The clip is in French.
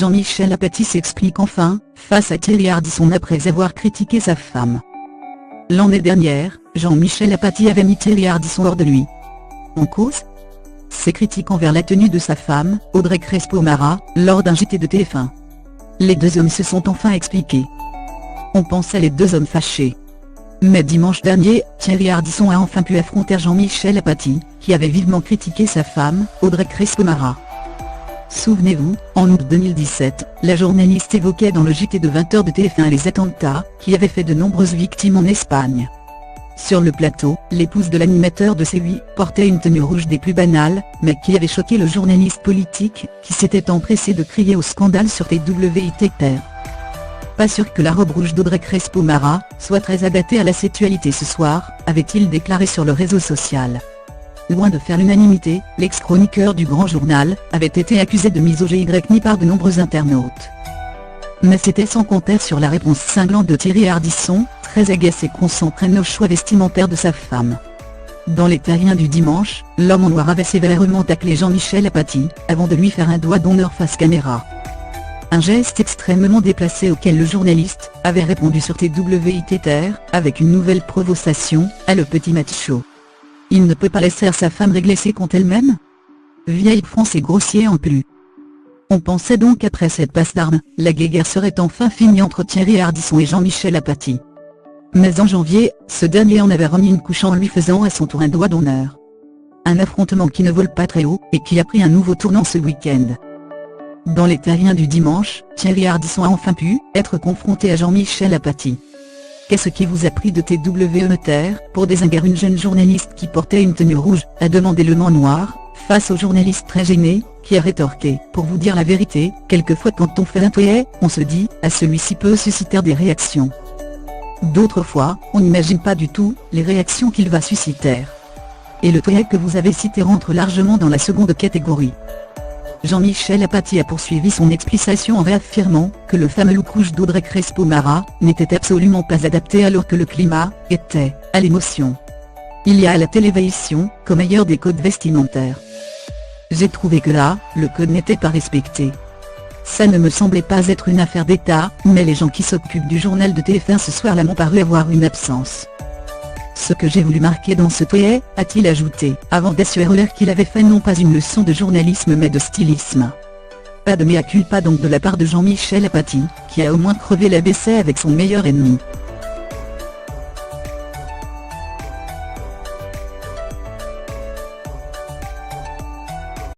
Jean-Michel Apathy s'explique enfin, face à Thierry Ardisson après avoir critiqué sa femme. L'année dernière, Jean-Michel Apathy avait mis Thierry Ardisson hors de lui. En cause ? Ses critiques envers la tenue de sa femme, Audrey Crespo-Mara, lors d'un JT de TF1. Les deux hommes se sont enfin expliqués. On pensait les deux hommes fâchés. Mais dimanche dernier, Thierry Ardisson a enfin pu affronter Jean-Michel Apathy, qui avait vivement critiqué sa femme, Audrey Crespo-Mara. Souvenez-vous, en août 2017, la journaliste évoquait dans le JT de 20h de TF1 les attentats, qui avaient fait de nombreuses victimes en Espagne. Sur le plateau, l'épouse de l'animateur de C8 portait une tenue rouge des plus banales, mais qui avait choqué le journaliste politique, qui s'était empressé de crier au scandale sur TWITR. Pas sûr que la robe rouge d'Audrey Crespo-Mara soit très adaptée à la sexualité ce soir, avait-il déclaré sur le réseau social. Loin de faire l'unanimité, l'ex-chroniqueur du Grand Journal avait été accusé de misogynie par de nombreux internautes. Mais c'était sans compter sur la réponse cinglante de Thierry Ardisson, très agacé qu'on s'en prenne au choix vestimentaire de sa femme. Dans les terriens du dimanche, l'homme en noir avait sévèrement taclé Jean-Michel Apathy, avant de lui faire un doigt d'honneur face caméra. Un geste extrêmement déplacé auquel le journaliste avait répondu sur TWITR, avec une nouvelle provocation, à le petit macho. Il ne peut pas laisser sa femme régler ses comptes elle-même ? Vieille France et grossier en plus. On pensait donc qu'après cette passe d'armes, la guéguerre serait enfin finie entre Thierry Ardisson et Jean-Michel Apathy. Mais en janvier, ce dernier en avait remis une couche en lui faisant à son tour un doigt d'honneur. Un affrontement qui ne vole pas très haut, et qui a pris un nouveau tournant ce week-end. Dans les terriens du dimanche, Thierry Ardisson a enfin pu être confronté à Jean-Michel Apathy. Qu'est-ce qui vous a pris de TWITR pour désinguer une jeune journaliste qui portait une tenue rouge, a demandé le man noir, face au journaliste très gêné, qui a rétorqué, pour vous dire la vérité, quelquefois quand on fait un tweet, on se dit, à celui-ci peut susciter des réactions. D'autres fois, on n'imagine pas du tout, les réactions qu'il va susciter. Et le tweet que vous avez cité rentre largement dans la seconde catégorie. Jean-Michel Apathy a poursuivi son explication en réaffirmant que le fameux look rouge d'Audrey Crespo-Mara n'était absolument pas adapté alors que le climat était à l'émotion. Il y a à la télévision comme ailleurs des codes vestimentaires. J'ai trouvé que là, le code n'était pas respecté. Ça ne me semblait pas être une affaire d'État, mais les gens qui s'occupent du journal de TF1 ce soir-là m'ont paru avoir une absence. Ce que j'ai voulu marquer dans ce tweet, a-t-il ajouté, avant d'assurer qu'il avait fait non pas une leçon de journalisme mais de stylisme. Pas de mea culpa donc de la part de Jean-Michel Apathy, qui a au moins crevé l'ABC avec son meilleur ennemi.